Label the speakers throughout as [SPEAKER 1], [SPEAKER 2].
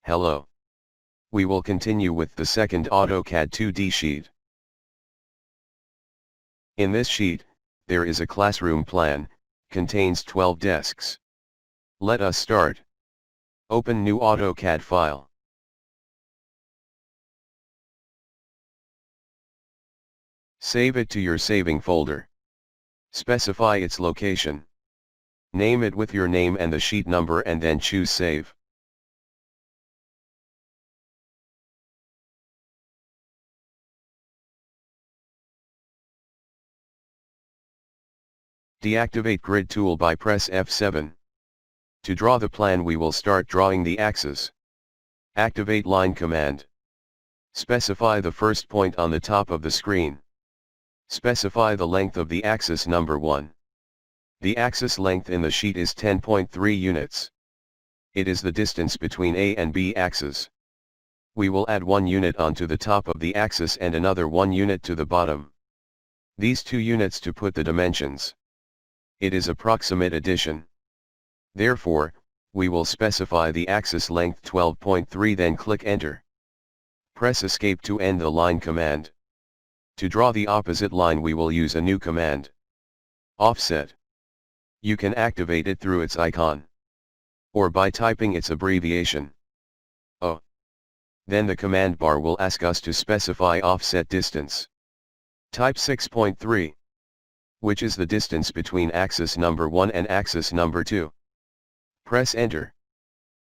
[SPEAKER 1] Hello. We will continue with the second AutoCAD 2D sheet. In this sheet, there is a classroom plan, contains 12 desks. Let us start. Open new AutoCAD file. Save it to your saving folder. Specify its location. Name it with your name and the sheet number and then choose Save. Deactivate Grid tool by press F7. To draw the plan, we will start drawing the axis. Activate Line command. Specify the first point on the top of the screen. Specify the length of the axis number 1. The axis length in the sheet is 10.3 units. It is the distance between A and B axes. We will add 1 unit onto the top of the axis and another 1 unit to the bottom. These 2 units to put the dimensions. It is approximate addition. Therefore, we will specify the axis length 12.3, then click Enter. Press Escape to end the line command. To draw the opposite line, we will use a new command. Offset. You can activate it through its icon, or by typing its abbreviation. O. Then the command bar will ask us to specify offset distance. Type 6.3. Which is the distance between axis number 1 and axis number 2. Press Enter.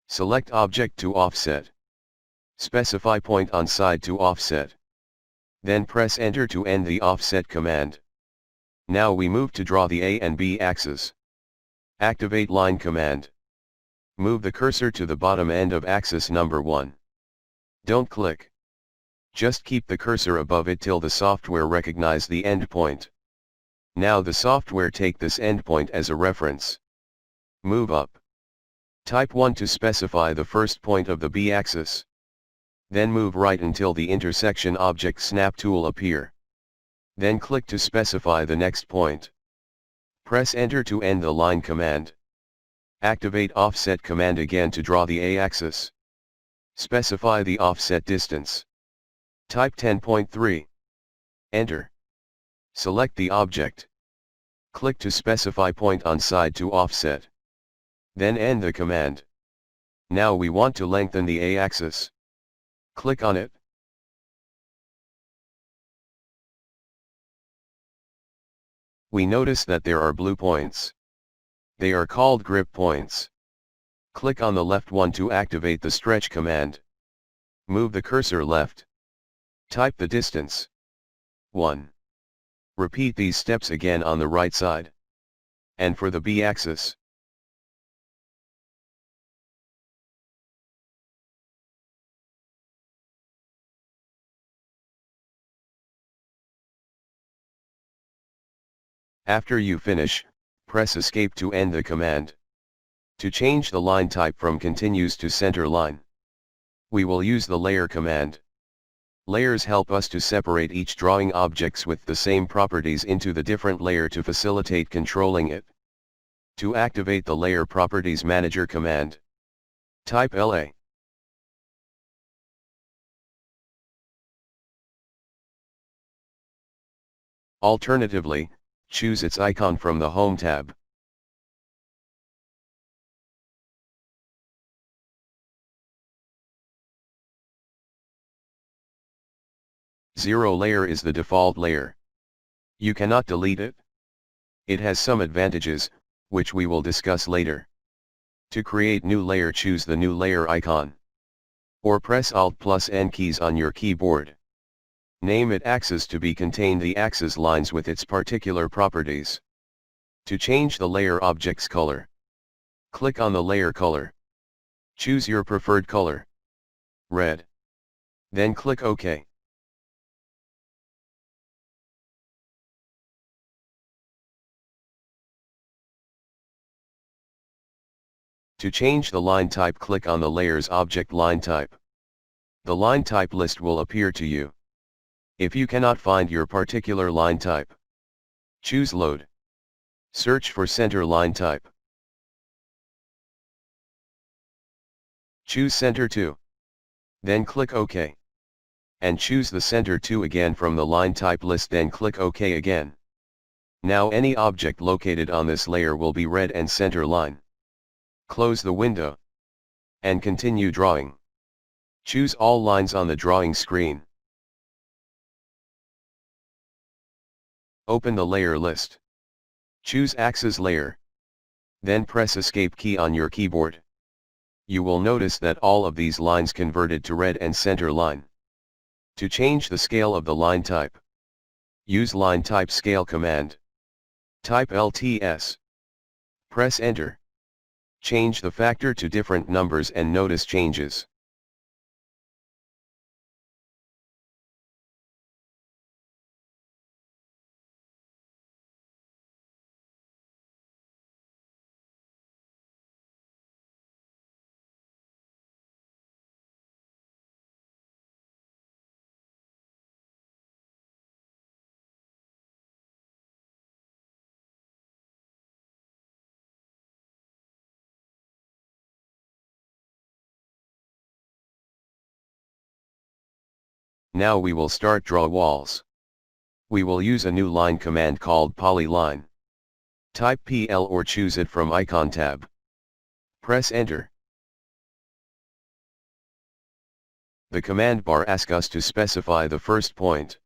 [SPEAKER 1] Select Object to offset. Specify point on side to offset. Then press Enter to end the offset command. Now we move to draw the A and B axes. Activate Line command. Move the cursor to the bottom end of axis number 1. Don't click. Just keep the cursor above it till the software recognize the endpoint. Now the software take this endpoint as a reference. Move up. Type 1 to specify the first point of the B axis. Then move right until the intersection object snap tool appear. Then click to specify the next point. Press Enter to end the line command. Activate Offset command again to draw the A axis. Specify the offset distance. Type 10.3. Enter. Select the object. Click to specify point on side to offset. Then end the command. Now we want to lengthen the A axis. Click on it. We notice that there are blue points. They are called grip points. Click on the left one to activate the stretch command. Move the cursor left. Type the distance. 1. Repeat these steps again on the right side. And for the B axis. After you finish, press Escape to end the command. To change the line type from continuous to center line, we will use the Layer command. Layers help us to separate each drawing objects with the same properties into the different layer to facilitate controlling it. To activate the Layer Properties Manager command, type LA. Alternatively, choose its icon from the Home tab. Zero layer is the default layer. You cannot delete it. It has some advantages, which we will discuss later. To create new layer, choose the new layer icon. Or press Alt+N keys on your keyboard. Name it axis to be contain the axis lines with its particular properties. To change the layer object's color, click on the layer color. Choose your preferred color. Red. Then click OK. To change the line type, click on the layer's object line type. The line type list will appear to you. If you cannot find your particular line type, choose Load. Search for Center line type. Choose Center to. Then click OK. And choose the center to again from the line type list, then click OK again. Now any object located on this layer will be red and center line. Close the window. And continue drawing. Choose all lines on the drawing screen. Open the layer list. Choose Axis layer. Then press Escape key on your keyboard. You will notice that all of these lines converted to red and center line. To change the scale of the line type, use Line Type Scale command. Type LTS. Press Enter. Change the factor to different numbers and notice changes. Now we will start draw walls. We will use a new line command called Polyline. Type PL or choose it from icon tab. Press Enter. The command bar asks us to specify the first point.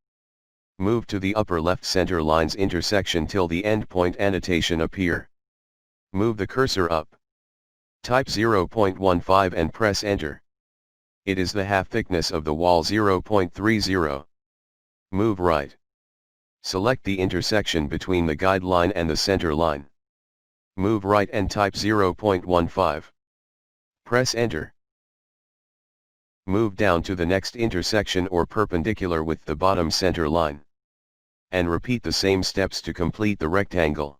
[SPEAKER 1] Move to the upper left center line's intersection till the endpoint annotation appear. Move the cursor up. Type 0.15 and press Enter. It is the half thickness of the wall 0.30. Move right. Select the intersection between the guide line and the center line. Move right and type 0.15. Press Enter. Move down to the next intersection or perpendicular with the bottom center line. And repeat the same steps to complete the rectangle.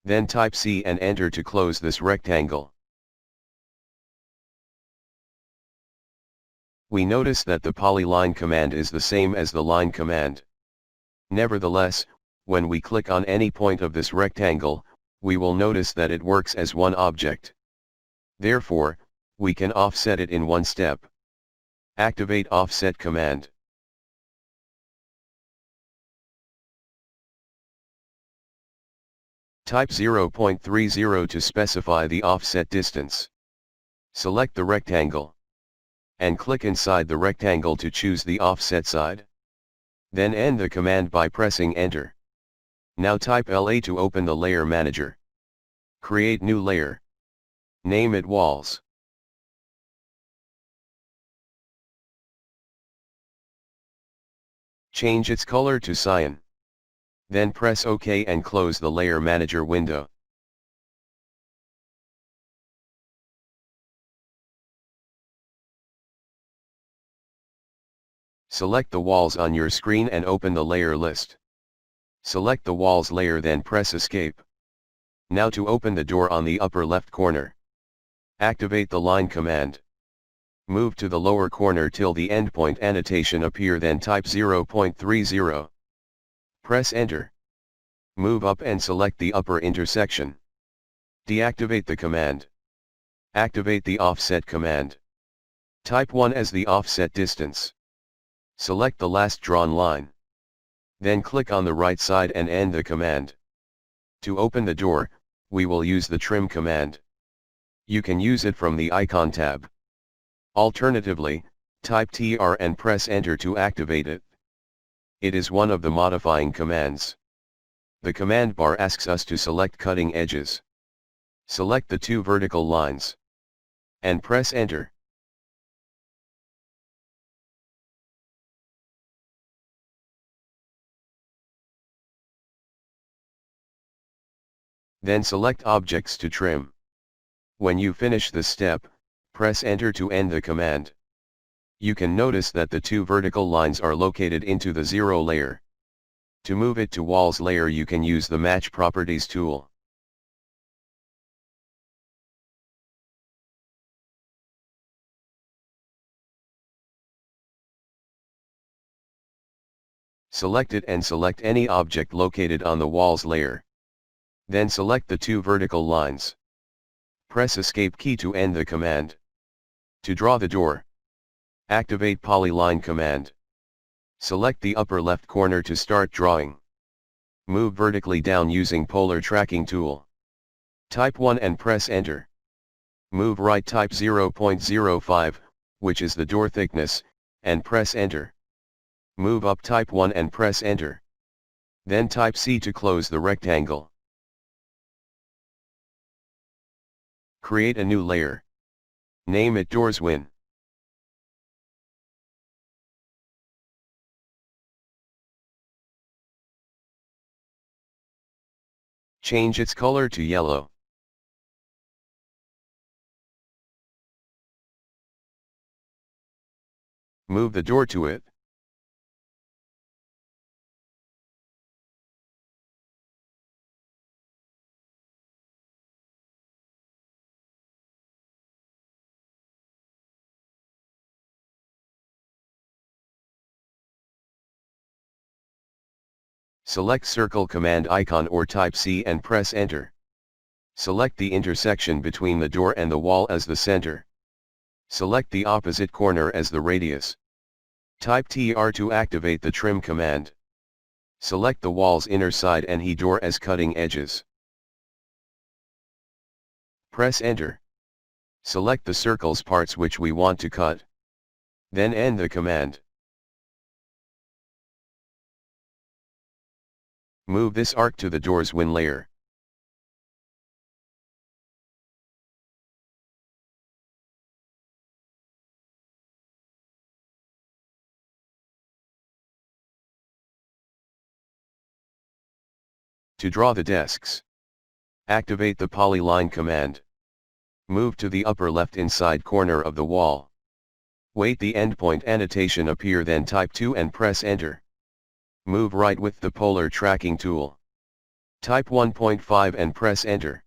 [SPEAKER 1] Then type C and Enter to close this rectangle. We notice that the Polyline command is the same as the line command. Nevertheless, when we click on any point of this rectangle, we will notice that it works as one object. Therefore, we can offset it in one step. Activate Offset command. Type 0.30 to specify the offset distance. Select the rectangle. And click inside the rectangle to choose the offset side. Then end the command by pressing Enter. Now type LA to open the Layer Manager. Create new layer. Name it Walls. Change its color to cyan. Then press OK and close the Layer Manager window. Select the walls on your screen and open the layer list. Select the walls layer, then press Escape. Now to open the door on the upper left corner. Activate the Line command. Move to the lower corner till the endpoint annotation appear, then type 0.30. Press Enter. Move up and select the upper intersection. Deactivate the command. Activate the Offset command. Type 1 as the offset distance. Select the last drawn line. Then click on the right side and end the command. To open the door, we will use the Trim command. You can use it from the icon tab. Alternatively, type TR and press Enter to activate it. It is one of the modifying commands. The command bar asks us to select cutting edges. Select the two vertical lines. And press Enter. Then select Objects to trim. When you finish the step, press Enter to end the command. You can notice that the two vertical lines are located into the 0 layer. To move it to walls layer, you can use the Match Properties tool. Select it and select any object located on the walls layer. Then select the two vertical lines. Press Escape key to end the command. To draw the door, activate Polyline command. Select the upper left corner to start drawing. Move vertically down using Polar Tracking tool. Type 1 and press Enter. Move right, type 0.05, which is the door thickness, and press Enter. Move up, type 1 and press Enter. Then type C to close the rectangle. Create a new layer. Name it Doors Win. Change its color to yellow. Move the door to it. Select circle command icon or type C and press Enter. Select the intersection between the door and the wall as the center. Select the opposite corner as the radius. Type TR to activate the trim command. Select the wall's inner side and he door as cutting edges. Press Enter. Select the circle's parts which we want to cut. Then end the command. Move this arc to the Doors Win layer. To draw the desks, activate the Polyline command. Move to the upper left inside corner of the wall. Wait the endpoint annotation appear, then type 2 and press Enter. Move right with the Polar Tracking tool. Type 1.5 and press Enter.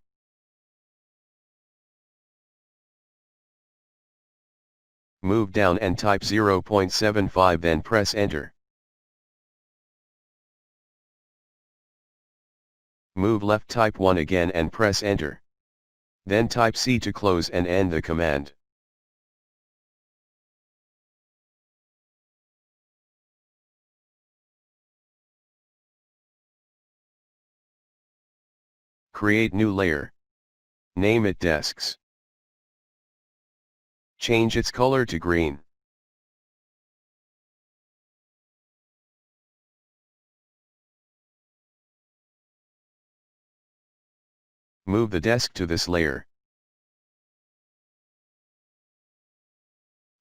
[SPEAKER 1] Move down and type 0.75, then press Enter. Move left, type 1 again and press Enter. Then type C to close and end the command. Create new layer. Name it Desks. Change its color to green. Move the desk to this layer.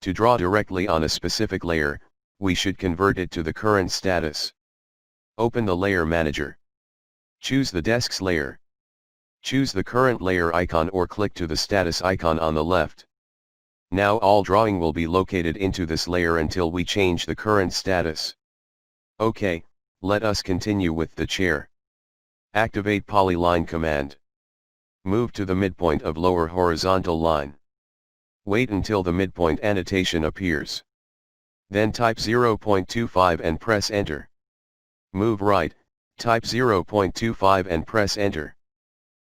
[SPEAKER 1] To draw directly on a specific layer, we should convert it to the current status. Open the Layer Manager. Choose the Desks layer. Choose the current layer icon or click to the status icon on the left. Now all drawing will be located into this layer until we change the current status. OK, let us continue with the chair. Activate Polyline command. Move to the midpoint of lower horizontal line. Wait until the midpoint annotation appears. Then type 0.25 and press Enter. Move right, type 0.25 and press Enter.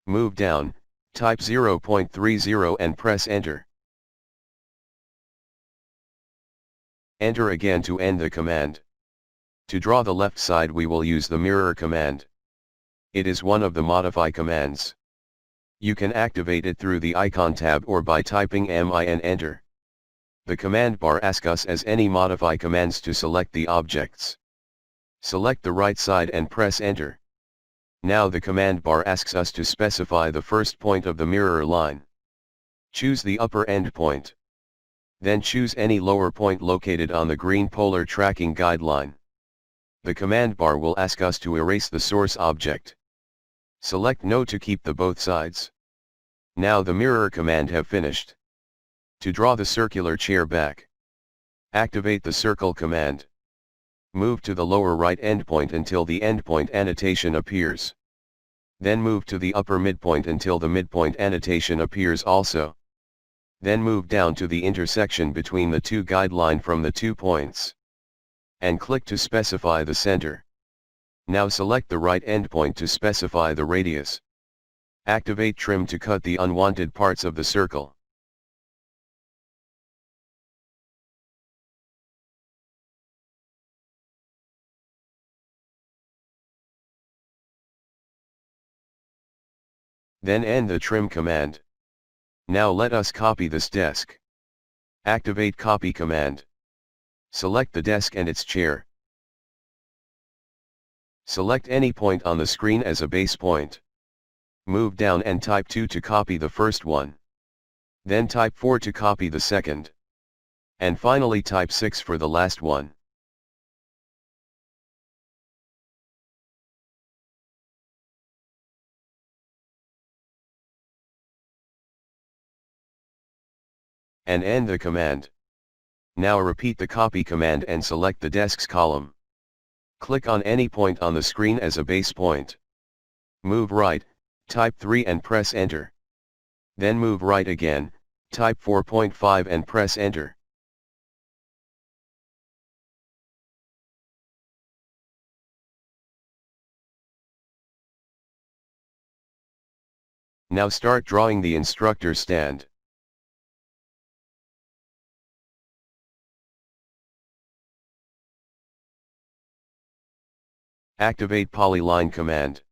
[SPEAKER 1] Move down, type 0.30 and press Enter. Enter again to end the command. To draw the left side we will use the Mirror command. It is one of the modify commands. You can activate it through the Icon tab or by typing MI and Enter. The command bar asks us as any modify commands to select the objects. Select the right side and press Enter. Now the command bar asks us to specify the first point of the mirror line. Choose the upper end point. Then choose any lower point located on the green Polar Tracking guideline. The command bar will ask us to erase the source object. Select No to keep the both sides. Now the mirror command have finished. To draw the circular chair back, activate the circle command. Move to the lower right endpoint until the endpoint annotation appears. Then move to the upper midpoint until the midpoint annotation appears also. Then move down to the intersection between the two guideline from the 2 points. And click to specify the center. Now select the right endpoint to specify the radius. Activate trim to cut the unwanted parts of the circle. Then end the trim command. Now let us copy this desk. Activate copy command. Select the desk and its chair. Select any point on the screen as a base point. Move down and type 2 to copy the first one. Then type 4 to copy the second. And finally type 6 for the last one. And end the command. Now repeat the copy command and select the desk's column. Click on any point on the screen as a base point. Move right, type 3 and press enter. Then move right again, type 4.5 and press enter. Now start drawing the instructor stand. Activate Polyline command.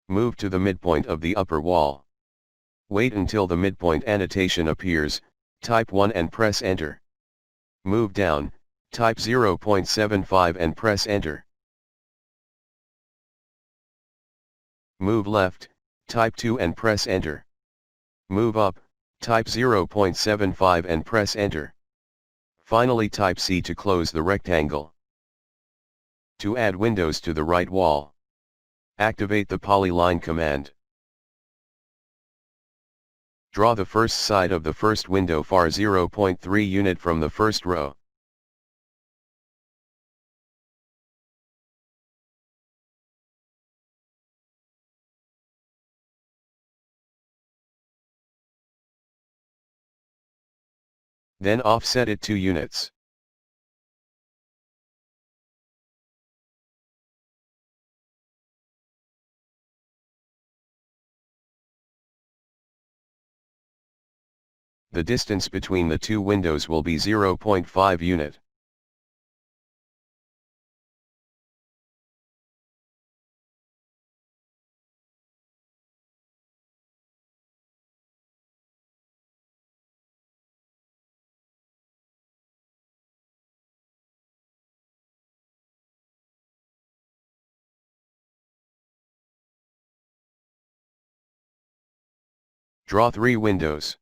[SPEAKER 1] Move to the midpoint of the upper wall. Wait until the midpoint annotation appears, type 1 and press enter. Move down, type 0.75 and press enter. Move left, type 2 and press enter. Move up, type 0.75 and press enter. Finally type C to close the rectangle. To add windows to the right wall, activate the Polyline command. Draw the first side of the first window far 0.3 unit from the first row. Then offset it 2 units. The distance between the two windows will be 0.5 unit. Draw 3 windows.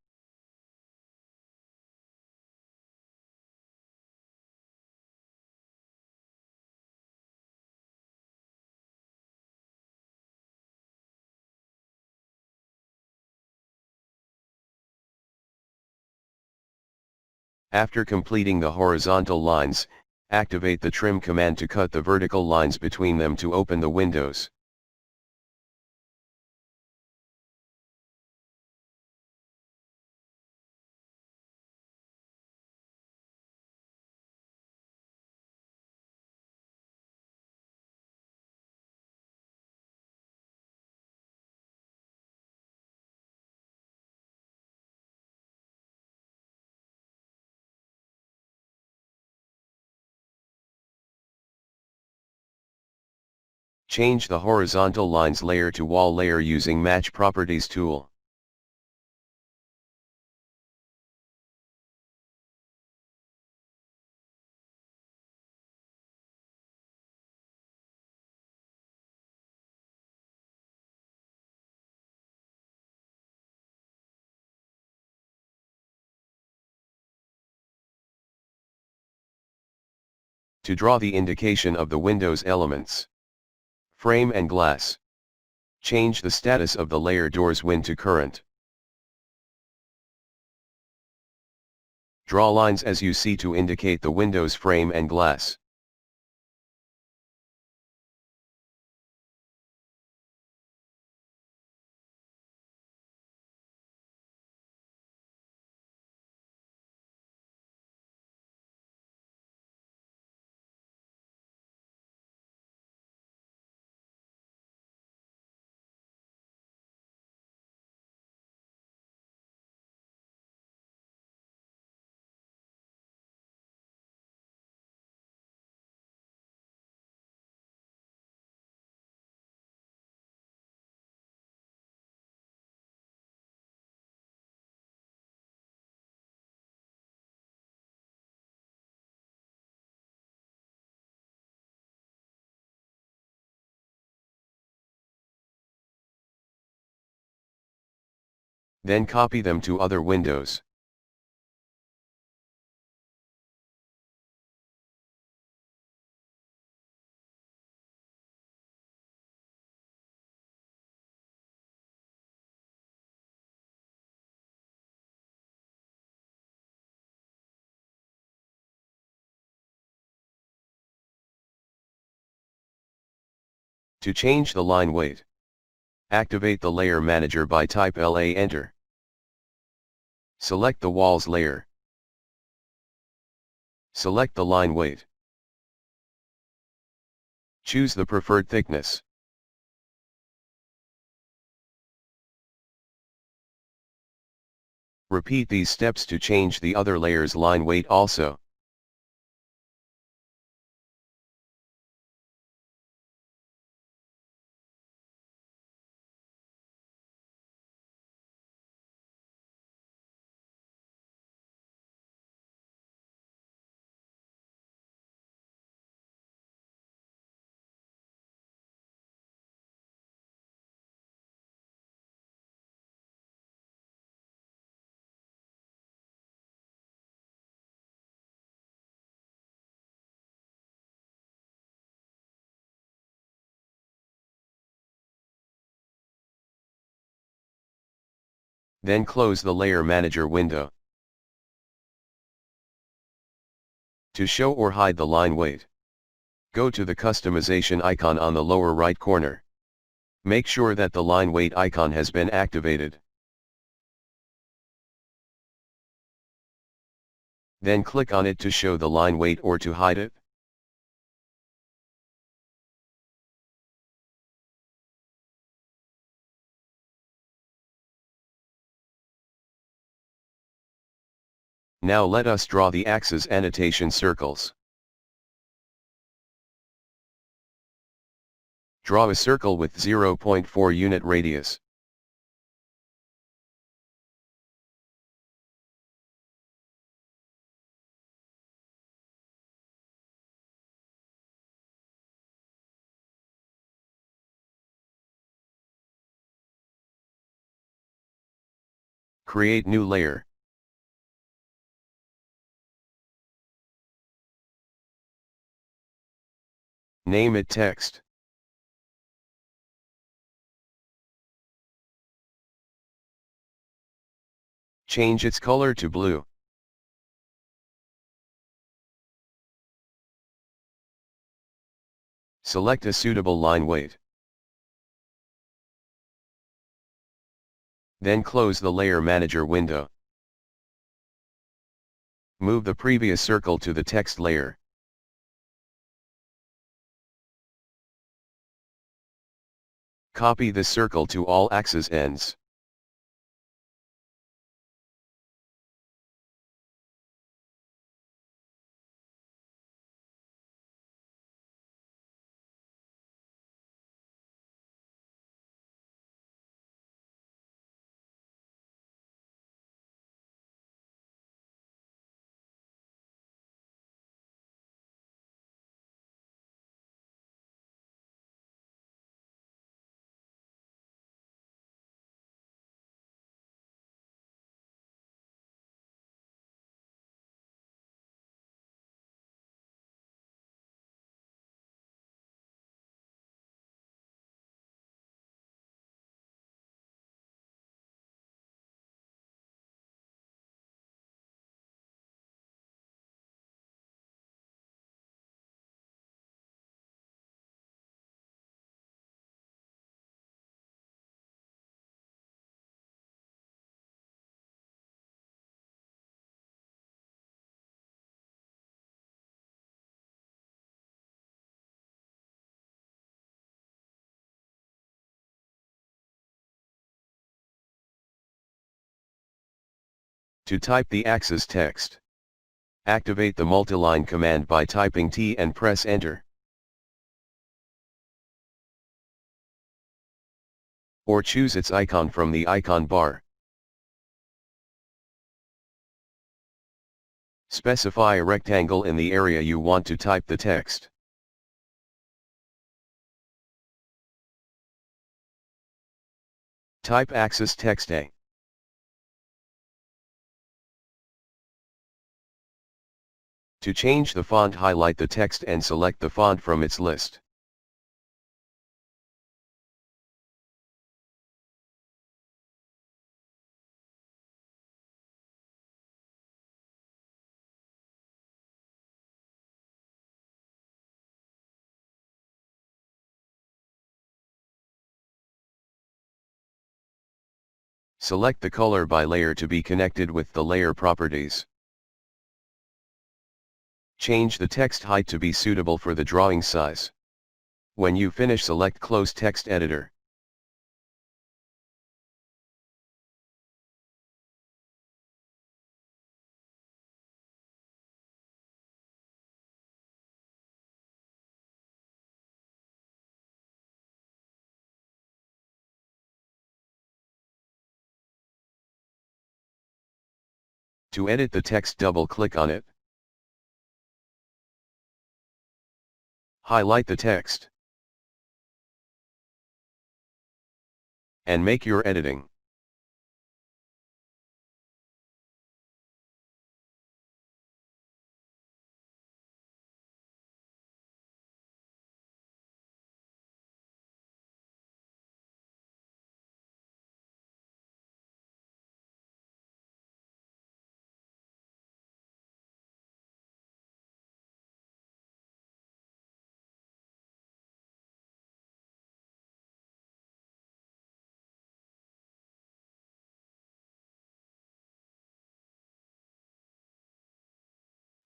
[SPEAKER 1] After completing the horizontal lines, activate the trim command to cut the vertical lines between them to open the windows. Change the horizontal lines layer to wall layer using Match Properties tool. To draw the indication of the Windows elements. Frame and glass. Change the status of the layer doors win to current. Draw lines as you see to indicate the window's frame and glass. Then copy them to other windows. To change the line weight, activate the Layer Manager by type LA Enter. Select the Walls layer. Select the line weight. Choose the preferred thickness. Repeat these steps to change the other layer's line weight also. Then close the Layer Manager window. To show or hide the line weight, go to the customization icon on the lower right corner. Make sure that the line weight icon has been activated. Then click on it to show the line weight or to hide it. Now let us draw the axis annotation circles. Draw a circle with 0.4 unit radius. Create new layer. Name it text. Change its color to blue. Select a suitable line weight. Then close the Layer Manager window. Move the previous circle to the text layer. Copy this circle to all axis ends. To type the axis text, activate the Multiline command by typing T and press Enter. Or choose its icon from the icon bar. Specify a rectangle in the area you want to type the text. Type axis text A. To change the font, highlight the text and select the font from its list. Select the color by layer to be connected with the layer properties. Change the text height to be suitable for the drawing size. When you finish, select Close Text Editor. To edit the text, double-click on it. Highlight the text. And make your editing.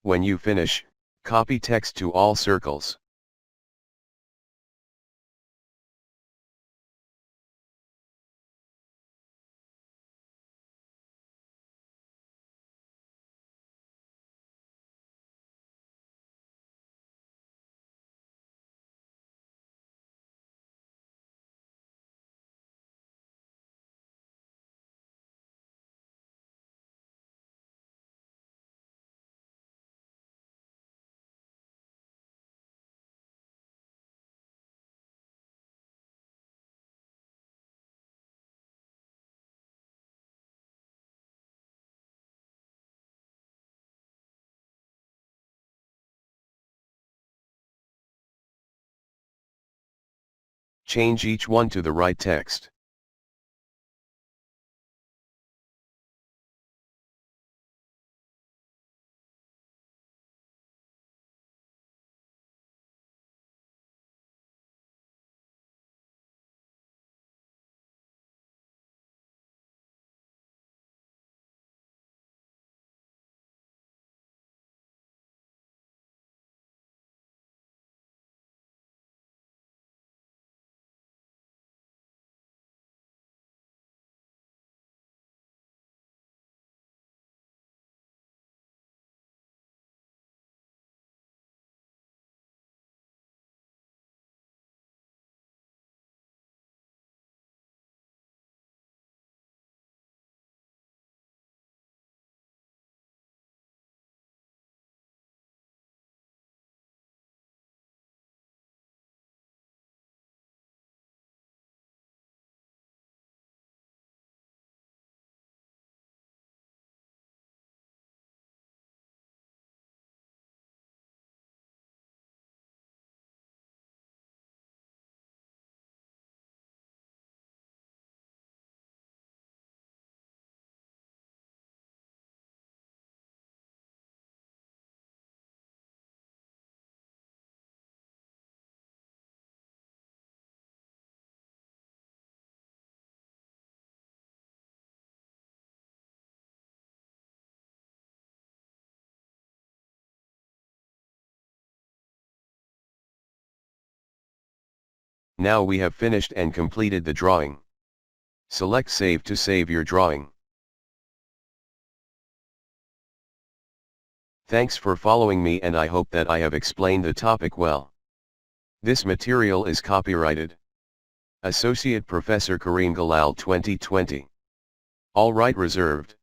[SPEAKER 1] When you finish, copy text to all circles. Change each one to the right text. Now we have finished and completed the drawing. Select Save to save your drawing. Thanks for following me, and I hope that I have explained the topic well. This material is copyrighted. Associate Professor Kareem Galal 2020. All right reserved.